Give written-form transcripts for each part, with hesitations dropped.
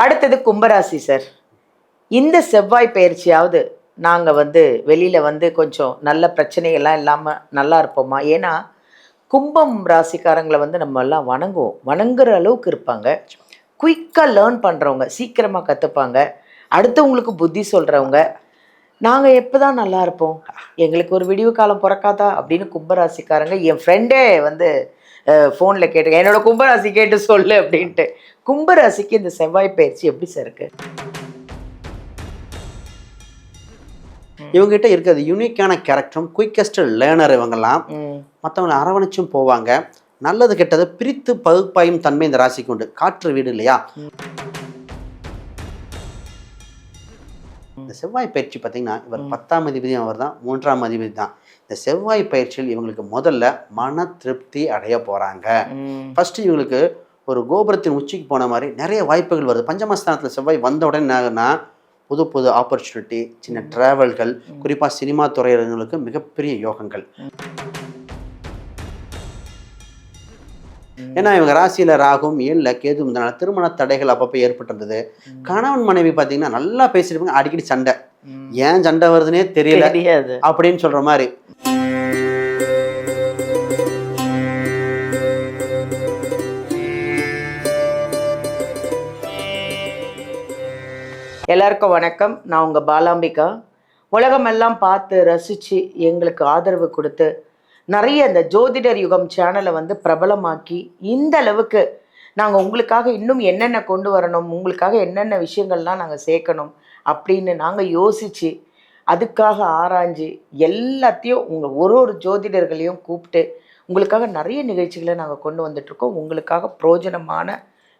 அடுத்தது கும்பராசி சார். இந்த செவ்வாய் பயிற்சியாவது நாங்கள் வெளியில் கொஞ்சம் நல்ல பிரச்சனைகள்லாம் இல்லாமல் நல்லா இருப்போமா? ஏன்னா கும்பம் ராசிக்காரங்களை நம்ம எல்லாம் வணங்குவோம், வணங்குற அளவுக்கு இருப்பாங்க. குயிக்காக லேர்ன் பண்ணுறவங்க, சீக்கிரமாக கற்றுப்பாங்க, அடுத்தவங்களுக்கு புத்தி சொல்கிறவங்க. நாங்கள் எப்போ தான் நல்லா இருப்போம், எங்களுக்கு ஒரு விடிவு காலம் பிறக்காதா அப்படின்னு கும்பராசிக்காரங்க என் ஃப்ரெண்டே ஃபோனில் கேட்டு என்னோட கும்பராசி கேட்டு சொல்லு அப்படின்ட்டு. கும்பராசிக்கு இந்த செவ்வாய் பயிற்சி எப்படி சார் இருக்கு? இவங்ககிட்ட இருக்கிறது யூனிக்கான கேரக்டரும் குயிக்கஸ்ட் லேர்னர். இவங்கெல்லாம் மற்றவங்களை அரவணைச்சும் போவாங்க. நல்லது கெட்டதை பிரித்து பகுப்பாயும் தன்மை இந்த ராசிக்கு உண்டு. காற்று வீடு இல்லையா? இந்த செவ்வாய் பயிற்சி பார்த்தீங்கன்னா இவர் 10ஆம் அதிபதி, அவர் தான் 3ஆம் அதிபதி தான். இந்த செவ்வாய் பயிற்சியில் இவங்களுக்கு முதல்ல மன திருப்தி அடைய போகிறாங்க. ஃபர்ஸ்ட் இவங்களுக்கு ஒரு கோபுரத்தின் உச்சிக்கு போன மாதிரி நிறைய வாய்ப்புகள் வருது. பஞ்சமஸ்தானத்தில் செவ்வாய் வந்த உடனே என்னாகுன்னா புது புது ஆப்பர்ச்சுனிட்டி, சின்ன டிராவல்கள், குறிப்பாக சினிமா துறையினர்களுக்கு மிகப்பெரிய யோகங்கள். ஏன்னா இவங்க ராசியில் ராகும் 7ல் கேது இருந்தனால திருமண தடைகள் அப்பப்போ ஏற்பட்டிருந்தது. கணவன் மனைவி பார்த்தீங்கன்னா நல்லா பேசிட்டு அடிக்கடி சண்டை, ஏன் சண்டை வருதுன்னே தெரியல அப்படின்னு சொல்ற மாதிரி. எல்லாருக்கும் வணக்கம். நான் உங்கள் பாலாம்பிகா. உலகமெல்லாம் பார்த்து ரசித்து எங்களுக்கு ஆதரவு கொடுத்து நிறைய இந்த ஜோதிடர் யுகம் சேனலை பிரபலமாக்கி இந்த அளவுக்கு நாங்கள் உங்களுக்காக இன்னும் என்னென்ன கொண்டு வரணும், உங்களுக்காக என்னென்ன விஷயங்கள்லாம் நாங்கள் சேர்க்கணும் அப்படின்னு நாங்கள் யோசித்து அதுக்காக ஆராய்ஞ்சு எல்லாத்தையும் உங்கள் ஒரு ஜோதிடர்களையும் கூப்பிட்டு உங்களுக்காக நிறைய நிகழ்ச்சிகளை நாங்கள் கொண்டு வந்துட்ருக்கோம். உங்களுக்காக பிரயோஜனமான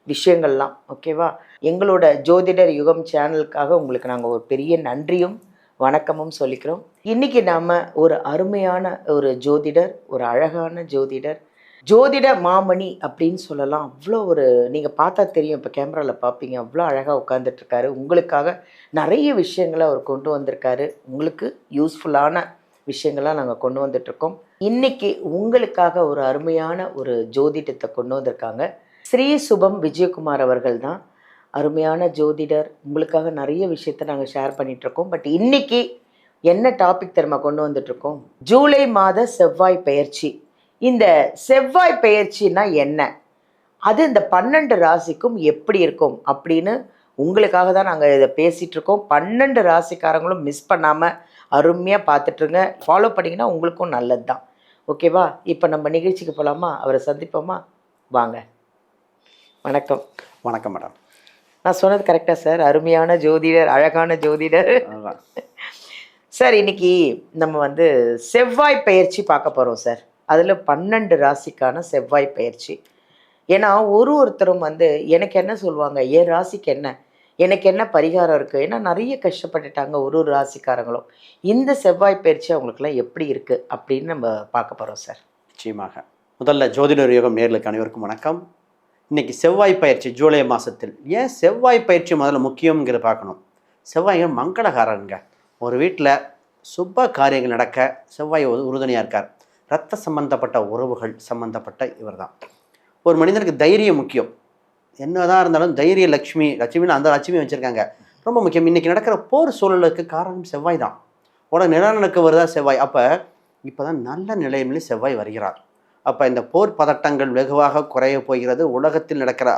விஷயங்கள்லாம். ஓகேவா? எங்களோட ஜோதிடர் யுகம் சேனலுக்காக உங்களுக்கு நாங்கள் ஒரு பெரிய நன்றியும் வணக்கமும் சொல்லிக்கிறோம். இன்றைக்கி நாம் ஒரு அருமையான ஒரு ஜோதிடர், ஒரு அழகான ஜோதிடர், ஜோதிட மாமணி அப்படின்னு சொல்லலாம். அவ்வளோ நீங்கள் பார்த்தா தெரியும், இப்போ கேமராவில் பார்ப்பீங்க, அவ்வளோ அழகாக உட்காந்துட்ருக்காரு. உங்களுக்காக நிறைய விஷயங்களை அவர் கொண்டு வந்திருக்காரு. உங்களுக்கு யூஸ்ஃபுல்லான விஷயங்கள்லாம் நாங்கள் கொண்டு வந்துட்ருக்கோம். இன்றைக்கி உங்களுக்காக ஒரு அருமையான ஒரு ஜோதிடத்தை கொண்டு வந்திருக்காங்க. ஸ்ரீ சுபம் விஜயகுமார் அவர்கள் தான் அருமையான ஜோதிடர். உங்களுக்காக நிறைய விஷயத்தை நாங்கள் ஷேர் பண்ணிகிட்ருக்கோம். பட் இன்றைக்கி என்ன டாபிக் தெரியுமா கொண்டு வந்துட்ருக்கோம்? ஜூலை மாத செவ்வாய் பயிற்சி. இந்த செவ்வாய் பயிற்சின்னா என்ன, அது இந்த 12 ராசிக்கும் எப்படி இருக்கும் அப்படின்னு உங்களுக்காக தான் நாங்கள் இதை பேசிகிட்ருக்கோம். 12 ராசிக்காரங்களும் மிஸ் பண்ணாமல் அருமையாக பார்த்துட்ருங்க. ஃபாலோ பண்ணிங்கன்னா உங்களுக்கும் நல்லது தான். ஓகேவா? இப்போ நம்ம நிகழ்ச்சிக்கு போகலாமா? அவரை சந்திப்போமா? வாங்க. வணக்கம். வணக்கம் மேடம். நான் சொன்னது கரெக்டாக சார்? அருமையான ஜோதிடர், அழகான ஜோதிடர் சார். இன்னைக்கு நம்ம செவ்வாய் பயிற்சி பார்க்க போகிறோம் சார். அதில் 12 ராசிக்கான செவ்வாய் பயிற்சி. ஏன்னா ஒருத்தரும் எனக்கு என்ன சொல்லுவாங்க, என் ராசிக்கு என்ன, எனக்கு என்ன பரிகாரம் இருக்குது, ஏன்னா நிறைய கஷ்டப்பட்டுட்டாங்க ஒரு ராசிக்காரங்களும். இந்த செவ்வாய் பயிற்சி அவங்களுக்குலாம் எப்படி இருக்குது அப்படின்னு நம்ம பார்க்க போகிறோம் சார். நிச்சயமாக. முதல்ல ஜோதிடர் யோகம் நேர்களுக்கு அனைவருக்கும் வணக்கம். இன்றைக்கி செவ்வாய் பயிற்சி ஜூலை மாதத்தில். ஏன் செவ்வாய் பயிற்சி முதல்ல முக்கியங்கிற பார்க்கணும். செவ்வாய்கள் மங்களகாரங்க. ஒரு வீட்டில் சுப காரியங்கள் நடக்க செவ்வாய் உறுதுணையாக இருக்கார். இரத்த சம்பந்தப்பட்ட உறவுகள் சம்பந்தப்பட்ட இவர் தான். ஒரு மனிதனுக்கு தைரியம் முக்கியம். என்னதான் இருந்தாலும் தைரிய லட்சுமின்னு அந்த லட்சுமி வச்சுருக்காங்க, ரொம்ப முக்கியம். இன்றைக்கி நடக்கிற போர் சூழலுக்கு காரணம் செவ்வாய் தான். நிலநடுக்க வருதா செவ்வாய். இப்போ தான் நல்ல நிலைமையில் செவ்வாய் வருகிறார். அப்போ இந்த போர் பதட்டங்கள் வெகுவாக குறைய போகிறது. உலகத்தில் நடக்கிற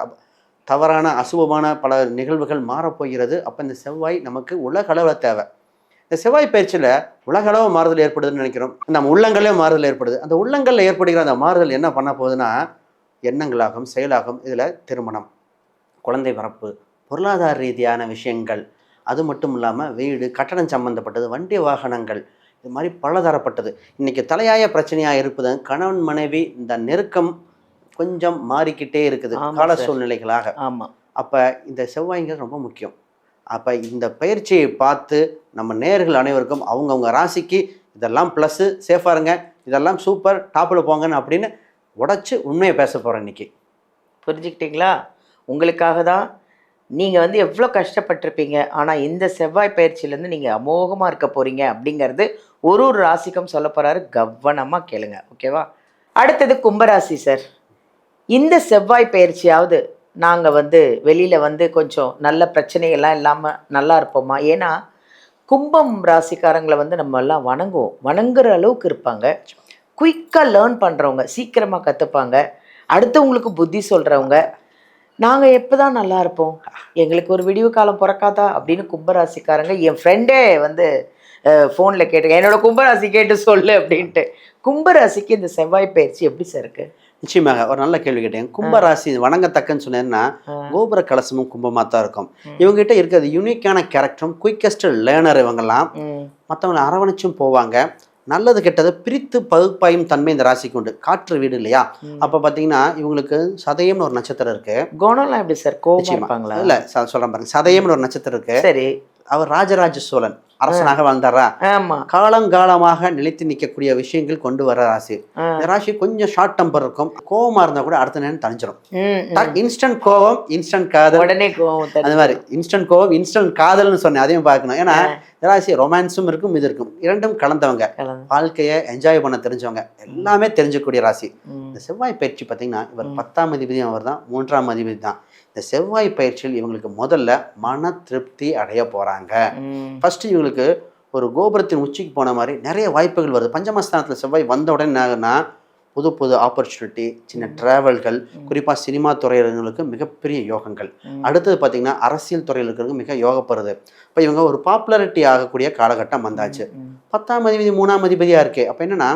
தவறான அசுபமான பல நிகழ்வுகள் மாறப்போகிறது. அப்போ இந்த செவ்வாய் நமக்கு உலக அளவில் தேவை. இந்த செவ்வாய் பயிற்சியில் உலக அளவு மாறுதல் ஏற்படுதுன்னு நினைக்கிறோம். நம்ம உள்ளங்களே மாறுதல் ஏற்படுது. அந்த உள்ளங்களில் ஏற்படுகிற அந்த மாறுதல் என்ன பண்ண போகுதுன்னா எண்ணங்களாகும், செயலாகும். இதில் திருமணம், குழந்தை பிறப்பு, பொருளாதார ரீதியான விஷயங்கள், அது மட்டும் இல்லாமல் வீடு கட்டணம் சம்பந்தப்பட்டது, வண்டி வாகனங்கள், இது மாதிரி பலதரப்பட்டது. இன்றைக்கி தலையாய பிரச்சனையாக இருப்பது கணவன் மனைவி இந்த நெருக்கம் கொஞ்சம் மாறிக்கிட்டே இருக்குது கால சூழ்நிலைகளாக. ஆமாம். அப்போ இந்த செவ்வாய்ங்கிறது ரொம்ப முக்கியம். அப்போ இந்த பயிற்சியை பார்த்து நம்ம நேயர்கள் அனைவருக்கும் அவங்கவுங்க ராசிக்கு இதெல்லாம் ப்ளஸ்ஸு, சேஃபாக இருங்க, இதெல்லாம் சூப்பர், டாப்பில் போங்கன்னு அப்படின்னு உடச்சி உண்மையை பேச போகிறேன் இன்றைக்கி. புரிஞ்சுக்கிட்டீங்களா? உங்களுக்காக தான். நீங்கள் எவ்வளோ கஷ்டப்பட்டிருப்பீங்க, ஆனால் இந்த செவ்வாய் பயிற்சியிலேருந்து நீங்கள் அமோகமாக இருக்க போகிறீங்க அப்படிங்கிறது ஒரு ராசிக்கும் சொல்ல போகிறாரு. கவனமாக கேளுங்க. ஓகேவா? அடுத்தது கும்பராசி சார். இந்த செவ்வாய் பயிற்சியாவது நாங்கள் வந்து வெளியில் வந்து கொஞ்சம் நல்ல பிரச்சனைகள்லாம் இல்லாமல் நல்லா இருப்போமா? ஏன்னா கும்பம் ராசிக்காரங்களை வந்து நம்ம எல்லாம் வணங்குவோம், வணங்குற அளவுக்கு இருப்பாங்க. குயிக்காக லேர்ன் பண்ணுறவங்க, சீக்கிரமாக கற்றுப்பாங்க, அடுத்தவங்களுக்கு புத்தி சொல்கிறவங்க. நாங்கள் எப்போ தான் நல்லா இருப்போம், எங்களுக்கு ஒரு விடிவு காலம் பிறக்காதா அப்படின்னு கும்பராசிக்காரங்க, என் ஃப்ரெண்டே வந்து ஃபோனில் கேட்டு என்னோட கும்பராசி கேட்டு சொல்லு அப்படின்ட்டு. கும்பராசிக்கு இந்த செவ்வாய் பயிற்சி எப்படி சார் இருக்கு? நிச்சயமாக ஒரு நல்ல கேள்வி கேட்டேன். கும்பராசி வணங்கத்தக்கன்னு சொன்னேன்னா கோபுர கலசமும் கும்பமாக தான் இருக்கும். இவங்ககிட்ட இருக்கிறது யூனிக்கான கேரக்டரும் குயிக்கஸ்ட் லேர்னர். இவங்கெல்லாம் மற்றவங்களை அரவணைச்சும் போவாங்க. நல்லது கெட்டதை பிரித்து பகுப்பாயும் தன்மை இந்த ராசிக்கு உண்டு. காற்று வீடு இல்லையா? அப்போ பார்த்தீங்கன்னா இவங்களுக்கு சதயம்னு ஒரு நட்சத்திரம் இருக்கு. குணம்லாம் எப்படி சார்? கோபம் இல்லை சொல்கிறேன் பாருங்க. சதயம்னு ஒரு நட்சத்திரம் இருக்கு. சரி. அவர் ராஜராஜ சோழன் அரசனாக வாழ்ந்தாரா? காலங்காலமாக நிலைத்து நிற்கக்கூடிய விஷயங்கள் கொண்டு வர ராசி. இந்த ராசி கொஞ்சம் ஷார்ட் டெம்பர் இருக்கும். கோவமா இருந்தா கூட அடுத்த நேரம் தணிஞ்சிடும். இன்ஸ்டன்ட் கோவம் இன்ஸ்டன்ட் காதல். உடனே கோவம். அது மாதிரி இன்ஸ்டன்ட் கோவம் இன்ஸ்டன்ட் காதல்னு சொன்னேன், அதையும் பார்க்கணும். ஏன்னா இந்த ராசி ரொமான்ஸும் இருக்கும், இது இருக்கும், இரண்டும் கலந்தவங்க, வாழ்க்கையை என்ஜாய் பண்ண தெரிஞ்சவங்க, எல்லாமே தெரிஞ்சக்கூடிய ராசி. இந்த செவ்வாய் பயிற்சி பார்த்தீங்கன்னா இவர் 10ஆம் அதிபதியும் அவர் தான், 3ஆம் அதிபதி தான். இந்த செவ்வாய் பயிற்சியில் இவங்களுக்கு முதல்ல மன திருப்தி அடைய போறாங்க. ஃபர்ஸ்ட் இவங்களுக்கு ஒரு கோபுரத்தின் உச்சிக்கு போன மாதிரி நிறைய வாய்ப்புகள் வருது. பஞ்சமஸ்தானத்தில் செவ்வாய் வந்த உடனே என்னன்னா புது புது ஆப்பர்ச்சுனிட்டி, சின்ன டிராவல்கள், குறிப்பாக சினிமா துறையினர்களுக்கு மிகப்பெரிய யோகங்கள். அடுத்தது பார்த்தீங்கன்னா அரசியல் துறையில் இருக்கிறவங்க மிக யோகப்படுறது. இப்போ இவங்க ஒரு பாப்புலாரிட்டி ஆகக்கூடிய காலகட்டம் வந்தாச்சு. 10ஆம் அதிபதி 3ஆம் அதிபதியாக இருக்கே. அப்போ என்னன்னா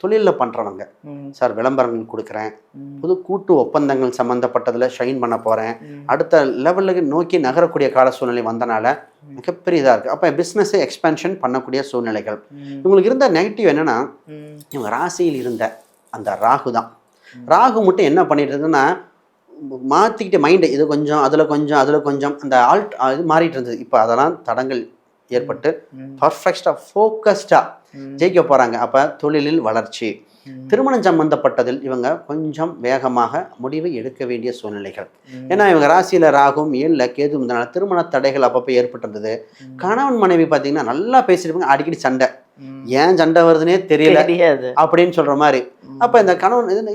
தொழிலில் பண்ணுறவங்க, சார் விளம்பரங்கள் கொடுக்குறேன், புது கூட்டு ஒப்பந்தங்கள் சம்மந்தப்பட்டதில் ஷைன் பண்ண போகிறேன், அடுத்த லெவலுக்கு நோக்கி நகரக்கூடிய கால சூழ்நிலை வந்தனால மிகப்பெரிய இதாக இருக்குது. அப்போ பிஸ்னஸை எக்ஸ்பென்ஷன் பண்ணக்கூடிய சூழ்நிலைகள். இவங்களுக்கு இருந்த நெகட்டிவ் என்னென்னா இவங்க ராசியில் இருந்த அந்த ராகு தான். ராகு மட்டும் என்ன பண்ணிட்டு இருக்குன்னா மாற்றிக்கிட்டு மைண்டை இது கொஞ்சம் அதில் கொஞ்சம் அதில் கொஞ்சம் அந்த இது மாறிட்டு இருந்தது. இப்போ அதெல்லாம் தடங்கள் ஏற்பட்டு பர்ஃபெக்டாக ஃபோக்கஸ்டாக ஜெயிக்க போகிறாங்க. அப்போ தொழிலில் வளர்ச்சி, திருமணம் சம்பந்தப்பட்டதில் இவங்க கொஞ்சம் வேகமாக முடிவை எடுக்க வேண்டிய சூழ்நிலைகள். ஏன்னா இவங்க ராசியில் ராகும் 7ல் கேது இருந்தனால திருமண தடைகள் அப்பப்போ ஏற்பட்டிருந்தது. கணவன் மனைவி பார்த்தீங்கன்னா நல்லா பேசியிருப்பாங்க, அடிக்கடி சண்டை, ஏன் சண்டை வருதுன்னே தெரியல அப்படின்னு சொல்ற மாதிரி. அப்ப இந்த கணவன்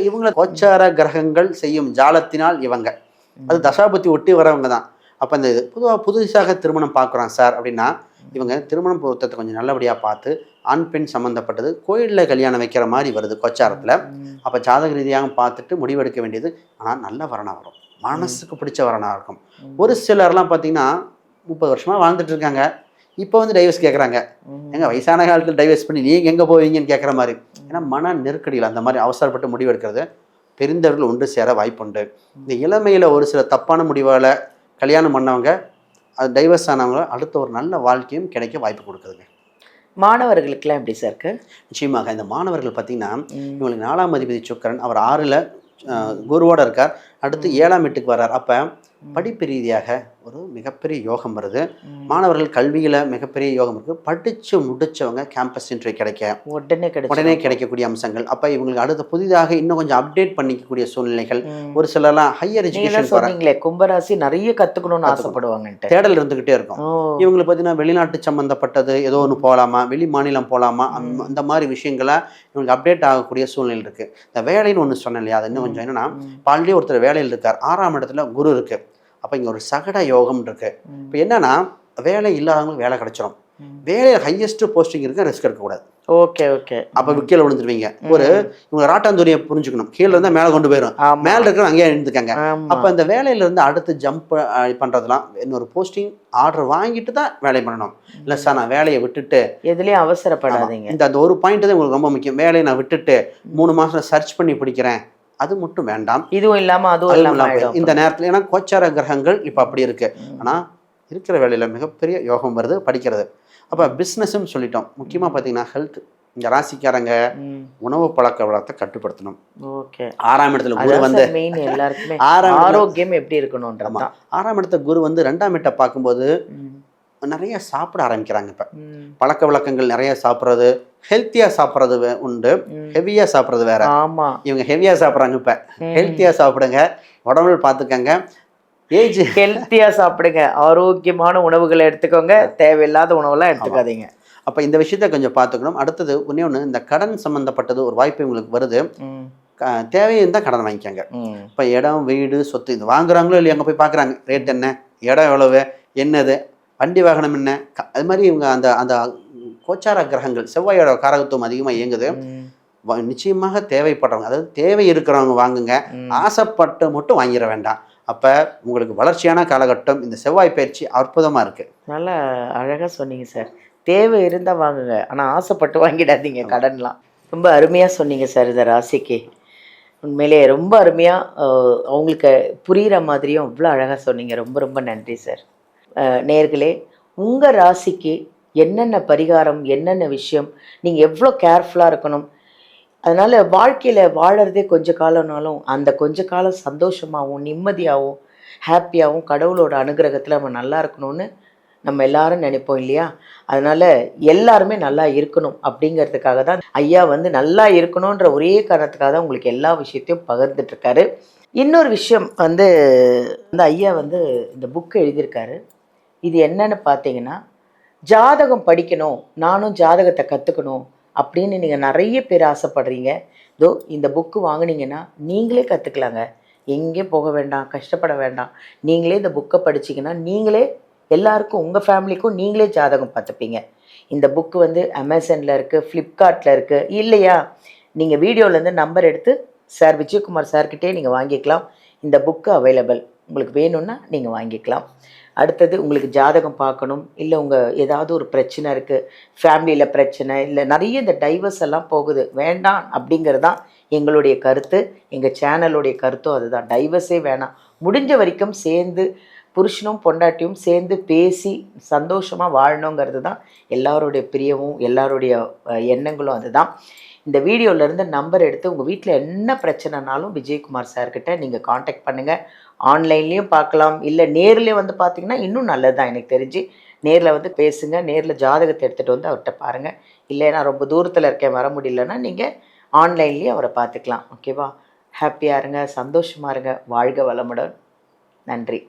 இவங்களை கோச்சார கிரகங்கள் செய்யும் ஜாலத்தினால் இவங்க அது தசாபுத்தி ஒட்டி வரவங்க தான். அப்ப இந்த புதுசாக திருமணம் பார்க்குறோம் சார் அப்படின்னா இவங்க திருமணம் பொருத்தத்தை கொஞ்சம் நல்லபடியாக பார்த்து ஆண் பெண் சம்மந்தப்பட்டது கோயிலில் கல்யாணம் வைக்கிற மாதிரி வருது கோச்சாரத்தில். அப்போ ஜாதக ரீதியாக பார்த்துட்டு முடிவெடுக்க வேண்டியது. ஆனால் நல்ல வரனாக வரும், மனசுக்கு பிடிச்ச வரனாக இருக்கும். ஒரு சிலர்லாம் பார்த்தீங்கன்னா 30 வருஷமாக வாழ்ந்துட்டு இருக்காங்க, இப்போ வந்து டைவர்ஸ் கேட்குறாங்க. எங்கள் வயசான காலத்தில் டைவர்ஸ் பண்ணி நீங்கள் எங்கே போவீங்கன்னு கேட்குற மாதிரி. ஏன்னா மன நெருக்கடியில் அந்த மாதிரி அவசரப்பட்டு முடிவெடுக்கிறது தெரிந்தவர்கள் ஒன்று சேர வாய்ப்புண்டு. இந்த இளமையில் ஒரு சில தப்பான முடிவால் கல்யாணம் பண்ணவங்க, அது டைவர்ஸ் ஆனவங்க அடுத்த ஒரு நல்ல வாழ்க்கையும் கிடைக்க வாய்ப்பு கொடுக்குதுங்க. மாணவர்களுக்கெல்லாம் எப்படி சார் இருக்கு? நிச்சயமாக இந்த மாணவர்கள் பார்த்தீங்கன்னா இவங்களுக்கு 4ஆம் அதிபதி சுக்கிரன் அவர் 6ல் குருவோட இருக்கார். அடுத்து 7ஆம் வீட்டுக்கு வர்றார். அப்போ படிப்பு ரீதியாக ஒரு மிகப்பெரிய யோகம் வருது. மாணவர்கள் கல்வியில் மிகப்பெரிய யோகம் இருக்குது. படித்து முடித்தவங்க கேம்பஸ் இன்டர்வியூ கிடைக்க உடனே கிடைக்கக்கூடிய அம்சங்கள். அப்போ இவங்களுக்கு அடுத்த புதிதாக இன்னும் கொஞ்சம் அப்டேட் பண்ணிக்கக்கூடிய சூழ்நிலைகள். ஒரு சிலர்லாம் ஹையர் எஜுகேஷன் போகிறாங்க. கும்பராசி நிறைய கற்றுக்கணும்னு ஆசைப்படுவாங்க, தேடல் இருந்துக்கிட்டே இருக்கும். இவங்களுக்கு பார்த்தீங்கன்னா வெளிநாட்டு சம்மந்தப்பட்டது ஏதோ ஒன்று போகலாமா, வெளி மாநிலம் போகலாமா, அந்த மாதிரி விஷயங்களை இவங்களுக்கு அப்டேட் ஆகக்கூடிய சூழ்நிலை இருக்குது. இந்த வேலைன்னு ஒன்று சொன்னேன் இல்லையா, அது இன்னும் கொஞ்சம் என்னென்னா ஆல்ரெடி ஒருத்தர் வேலையில் இருக்கார், 6ஆம் இடத்துல குரு இருக்குது. அப்போ இங்கே ஒரு சகட யோகம் இருக்கு. இப்போ என்னன்னா வேலை இல்லாதவங்களுக்கு வேலை கிடைச்சிடும், வேலையில் ஹையஸ்ட் போஸ்டிங் இருக்கு, ரிஸ்க் எடுக்கக்கூடாது. Okay okay. அப்போ கீழே விழுந்துருவீங்க. ஒரு இவங்க ராட்டாந்தூரியை புரிஞ்சுக்கணும், கீழே இருந்தால் மேலே கொண்டு போயிடும், மேலே இருக்கிற அங்கேயே இருந்துக்காங்க. அப்போ இந்த வேலையிலேருந்து அடுத்து ஜம்ப் பண்ணுறதுலாம் இன்னொரு போஸ்டிங் ஆர்டர் வாங்கிட்டு தான் வேலை பண்ணணும். இல்லை சார் நான் வேலையை விட்டுட்டு எதுலேயும் அவசரப்படாதீங்க. அந்த ஒரு பாயிண்ட் தான் உங்களுக்கு ரொம்ப முக்கியம். வேலையை நான் விட்டுட்டு 3 மாதம் சர்ச் பண்ணி பிடிக்கிறேன், அது மட்டும் வேண்டாம். இதுவும் இல்லாமல் அதுவும் இல்லாமல் இந்த நேரத்தில். ஏன்னா கோச்சார கிரகங்கள் இப்போ அப்படி இருக்கு. ஆனால் இருக்கிற வேலையில் மிகப்பெரிய யோகம் வருது படிக்கிறது. அப்போ பிஸ்னஸ்ன்னு சொல்லிட்டோம். முக்கியமாக பார்த்தீங்கன்னா ஹெல்த். இந்த ராசிக்காரங்க உணவு பழக்க வழக்கத்தை கட்டுப்படுத்தணும். ஓகே. 6ஆம் இடத்துல குரு வந்து எல்லாருக்குமே ஆரோக்கியம் எப்படி இருக்கணும்ன்றமா. 6ஆம் இடத்துல குரு வந்து 2ஆம் இடத்தை பார்க்கும்போது நிறைய சாப்பிட ஆரம்பிக்கிறாங்க. இப்போ பழக்க வழக்கங்கள் நிறைய சாப்பிட்றது, ஹெல்த்தியா சாப்பிட்றது உண்டு, ஹெவியா சாப்பிட்றது வேற. இவங்க ஹெவியா சாப்பிட்றாங்க. இப்போ ஹெல்த்தியா சாப்பிடுங்க, உடம்பு பார்த்துக்கங்க, ஏஜ் ஹெல்த்தியா சாப்பிடுங்க, ஆரோக்கியமான உணவுகளை எடுத்துக்கோங்க, தேவையில்லாத உணவுலாம் எடுத்துக்காதீங்க. அப்போ இந்த விஷயத்த கொஞ்சம் பார்த்துக்கணும். அடுத்தது ஒன்று இந்த கடன் சம்மந்தப்பட்டது ஒரு வாய்ப்பு உங்களுக்கு வருது. தேவையை இருந்தால் கடன் வாங்கிக்காங்க. ம். இப்போ இடம் வீடு சொத்து இது வாங்குறாங்களோ இல்லையா அங்கே போய் பார்க்குறாங்க, ரேட் என்ன, இடம் எவ்வளவு, என்னது, வண்டி வாகனம் என்ன, அது மாதிரி இவங்க அந்த அந்த கோச்சார கிரகங்கள் செவ்வாயோட காரகத்துவம் அதிகமாக இயங்குது. ம். நிச்சயமாக தேவைப்படுறவங்க, அதாவது தேவை இருக்கிறவங்க வாங்குங்க, ஆசைப்பட்டு மட்டும் வாங்கிட வேண்டாம். அப்போ உங்களுக்கு வளர்ச்சியான காலகட்டம். இந்த செவ்வாய் பயிற்சி அற்புதமாக இருக்குது. நல்லா அழகாக சொன்னீங்க சார். தேவை இருந்தால் வாங்குங்க, ஆனால் ஆசைப்பட்டு வாங்கிடாதீங்க கடன்லாம். ரொம்ப அருமையாக சொன்னீங்க சார் இந்த ராசிக்கு. உண்மையிலே ரொம்ப அருமையாக அவங்களுக்கு புரிகிற மாதிரியும் அவ்வளோ அழகாக சொன்னீங்க. ரொம்ப ரொம்ப நன்றி சார். நேயர்களே, உங்கள் ராசிக்கு என்னென்ன பரிகாரம், என்னென்ன விஷயம், நீங்கள் எவ்வளோ கேர்ஃபுல்லாக இருக்கணும், அதனால் வாழ்க்கையில் வாழறதே கொஞ்ச காலம்னாலும் அந்த கொஞ்ச காலம் சந்தோஷமாகவும் நிம்மதியாகவும் ஹாப்பியாகவும் கடவுளோட அனுகிரகத்தில் நம்ம நல்லா இருக்கணும்னு நம்ம எல்லாரும் நினைப்போம் இல்லையா? அதனால் எல்லாருமே நல்லா இருக்கணும் அப்படிங்கிறதுக்காக தான் ஐயா வந்து நல்லா இருக்கணுன்ற ஒரே காரணத்துக்காக தான் உங்களுக்கு எல்லா விஷயத்தையும் பகிர்ந்துட்டுருக்காரு. இன்னொரு விஷயம் வந்து இந்த ஐயா வந்து இந்த புக்கு எழுதியிருக்காரு. இது என்னன்னு பார்த்தீங்கன்னா, ஜாதகம் படிக்கணும், நானும் ஜாதகத்தை கற்றுக்கணும் அப்படின்னு நீங்கள் நிறைய பேர் ஆசைப்படுறீங்க. இதோ இந்த புக்கு வாங்கினீங்கன்னா நீங்களே கற்றுக்கலாங்க. எங்கேயும் போக வேண்டாம், கஷ்டப்பட வேண்டாம். நீங்களே இந்த புக்கை படிச்சிங்கன்னா நீங்களே எல்லாருக்கும், உங்கள் ஃபேமிலிக்கும் நீங்களே ஜாதகம் பார்த்துப்பீங்க. இந்த புக்கு வந்து அமேசானில் இருக்குது, ஃப்ளிப்கார்ட்டில் இருக்குது. இல்லையா, நீங்கள் வீடியோலேருந்து நம்பர் எடுத்து சார் விஜயகுமார் சார்கிட்டே நீங்கள் வாங்கிக்கலாம். இந்த புக்கு அவைலபிள். உங்களுக்கு வேணும்னா நீங்கள் வாங்கிக்கலாம். அடுத்தது உங்களுக்கு ஜாதகம் பார்க்கணும், இல்லை உங்கள் ஏதாவது ஒரு பிரச்சனை இருக்குது, ஃபேமிலியில் பிரச்சனை, இல்லை நிறைய இந்த டைவர்ஸ் எல்லாம் போகுது, வேண்டாம் அப்படிங்கிறது தான் எங்களுடைய கருத்து. எங்கள் சேனலுடைய கருத்தும் அதுதான். டைவர்ஸே வேணாம், முடிஞ்ச வரைக்கும் சேர்ந்து புருஷனும் பொண்டாட்டியும் சேர்ந்து பேசி சந்தோஷமாக வாழணுங்கிறது தான் எல்லாருடைய பிரியமும் எல்லாருடைய எண்ணங்களும் அதுதான். இந்த வீடியோவிலேருந்து நம்பர் எடுத்து உங்கள் வீட்டில் என்ன பிரச்சனைனாலும் விஜயகுமார் சார்கிட்ட நீங்கள் காண்டாக்ட் பண்ணுங்கள். ஆன்லைன்லேயும் பார்க்கலாம், இல்லை நேர்லேயே வந்து பார்த்தீங்கன்னா இன்னும் நல்லது தான். எனக்கு தெரிஞ்சு நேரில் வந்து பேசுங்க, நேரில் ஜாதகத்தை எடுத்துகிட்டு வந்து அவர்கிட்ட பாருங்கள். இல்லை நான் ரொம்ப தூரத்தில் இருக்கேன் வர முடியலன்னா நீங்கள் ஆன்லைன்லேயே அவரை பார்த்துக்கலாம். ஓகேவா? ஹாப்பியாக இருங்க, சந்தோஷமாக இருங்க, வாழ்க வளமுடன். நன்றி.